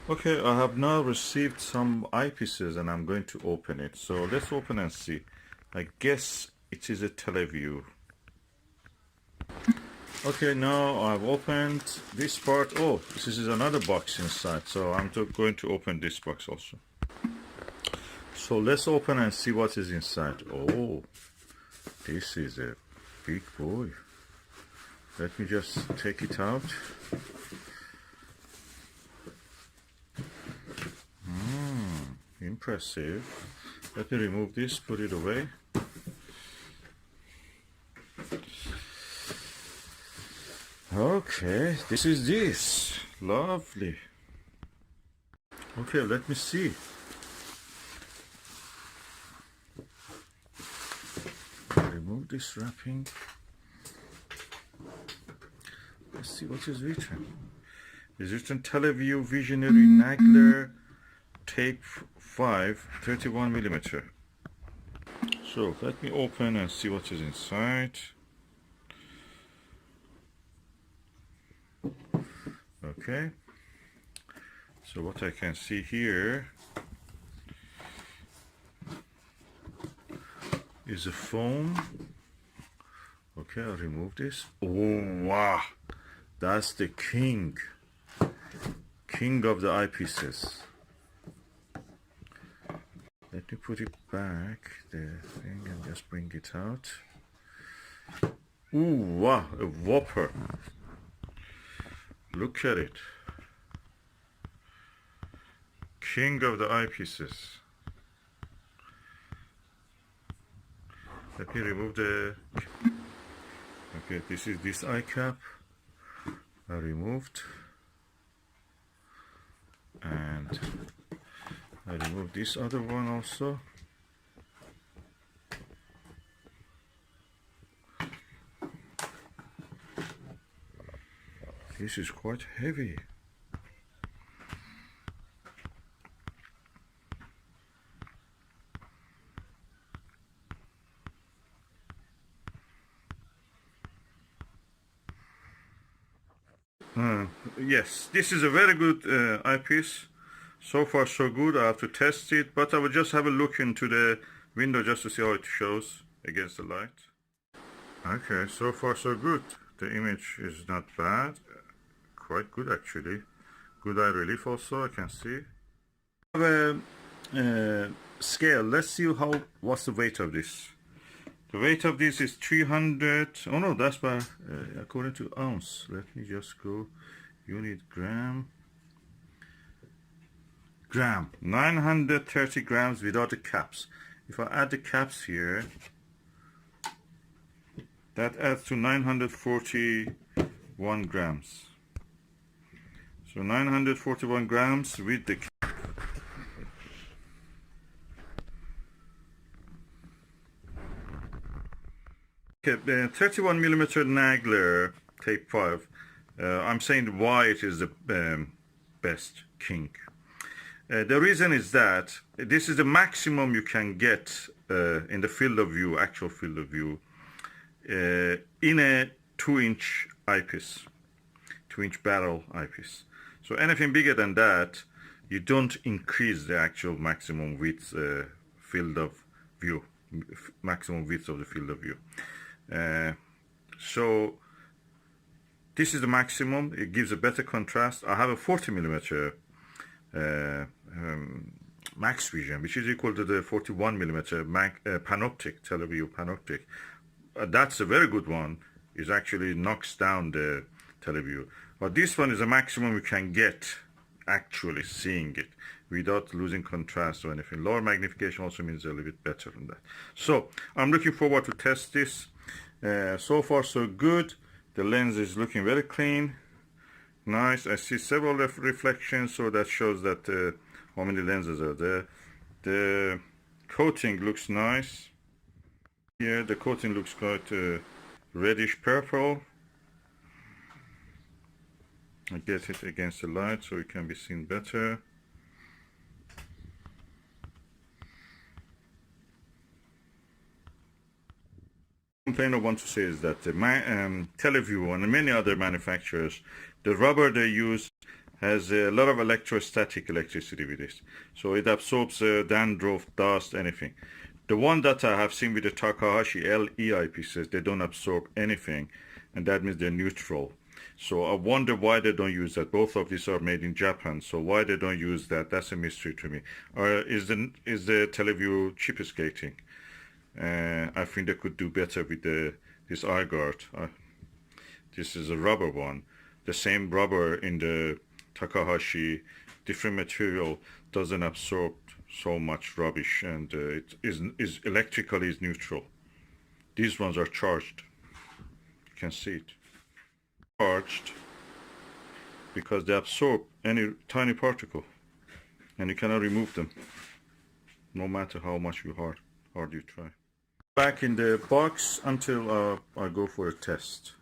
Okay, I have now received some eyepieces and I'm going to open it. So let's open and see. I guess it is a Televue. Okay, now I've opened this part. Oh, this is another box inside. So I'm going to open this box also. So let's open and see what is inside. Oh, this is a big boy. Let me just take it out. Impressive. Let me remove this, put it away. Okay, this is this. Lovely. Okay, let me see. Remove this wrapping. Let's see what is written. It's written Televue Visionary Nagler Type-5 31mm. So let me open and see what is inside. Okay. So what I can see here is a foam. Okay, I'll remove this. Oh wow, that's the king of the eyepieces. Let me put it back, the thing, and just bring it out. Ooh, wow, a whopper. Look at it. King of the eyepieces. Let me remove the... Okay, this is this eye cap. I removed. And I remove this other one also. This is quite heavy. Yes, this is a very good eyepiece. So far so good. I have to test it, but I will just have a look into the window just to see how it shows against the light. Okay, so far so good. The image is not bad. Quite good actually. Good eye relief also, I can see. I have a scale. Let's see what's the weight of this. The weight of this is 300. Oh no, that's by according to ounce. Let me just go unit gram. 930 grams without the caps. If I add the caps here, that adds to 941 grams. So 941 grams with the cap. Okay, the 31mm Nagler Type-5. I'm saying why it is the best king. The reason is that this is the maximum you can get in the field of view, actual field of view, in a 2-inch eyepiece, 2-inch barrel eyepiece. So anything bigger than that, you don't increase the actual maximum width field of view, maximum width of the field of view. So this is the maximum. It gives a better contrast. I have a 40mm max vision, which is equal to the 41mm panoptic, Televue panoptic. That's a very good one. It actually knocks down the Televue. But this one is a maximum you can get actually seeing it without losing contrast or anything. Lower magnification also means a little bit better than that. So I'm looking forward to test this. So far so good. The lens is looking very clean. Nice. I see several reflections, so that shows that how many lenses are there. The coating looks nice. Here the coating looks quite reddish purple. I get it against the light so it can be seen better. Complaint I want to say is that the Televue and many other manufacturers, the rubber they use has a lot of electrostatic electricity with this, so it absorbs dandruff, dust, anything. The one that I have seen with the Takahashi LE eyepieces, they don't absorb anything, and that means they're neutral. So I wonder why they don't use that. Both of these are made in Japan, so why they don't use that, that's a mystery to me. Or is the Televue cheapskating? I think they could do better with this eye guard. This is a rubber one. The same rubber in the Takahashi, different material, doesn't absorb so much rubbish, and it is electrically is neutral. These ones are charged. You can see it. Charged because they absorb any tiny particle, and you cannot remove them, no matter how much hard you try. Back in the box until I go for a test.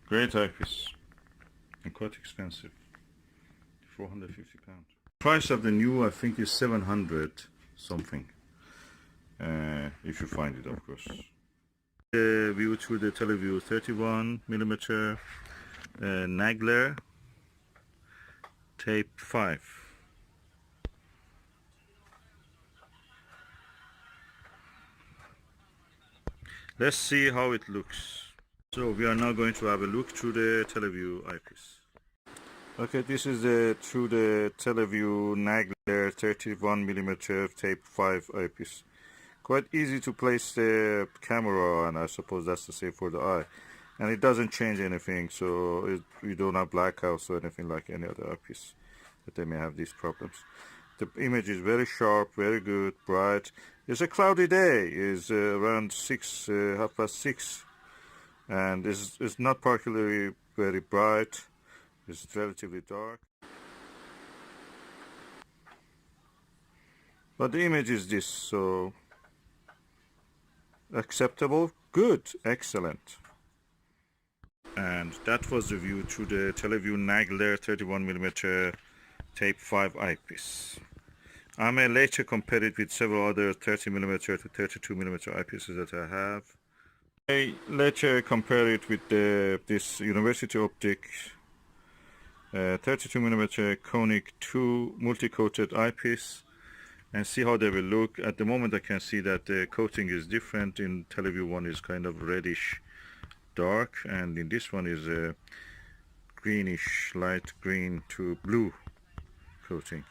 Great eyepiece, and quite expensive, 450 pounds. Price of the new, I think, is 700 something, if you find it, of course. The view through the Televue 31mm Nagler Type-5. Let's see how it looks. So we are now going to have a look through the Televue eyepiece. Okay, this is through the Televue Nagler 31mm Type-5 eyepiece. Quite easy to place the camera, and I suppose that's the same for the eye. And it doesn't change anything, so you don't have blackouts or anything like any other eyepiece that they may have these problems. The image is very sharp, very good, bright. It's a cloudy day. It's around 6:30, and it's not particularly very bright. It's relatively dark. But the image is this, so acceptable, good, excellent. And that was the view through the Televue Nagler 31mm Type-5 eyepiece. I may later compare it with several other 30mm to 32mm eyepieces that I have. I later compare it with this University Optics 32mm conic 2 multi-coated eyepiece, and see how they will look. At the moment I can see that the coating is different. In Televue one is kind of reddish dark, and in this one is a greenish light green to blue coating.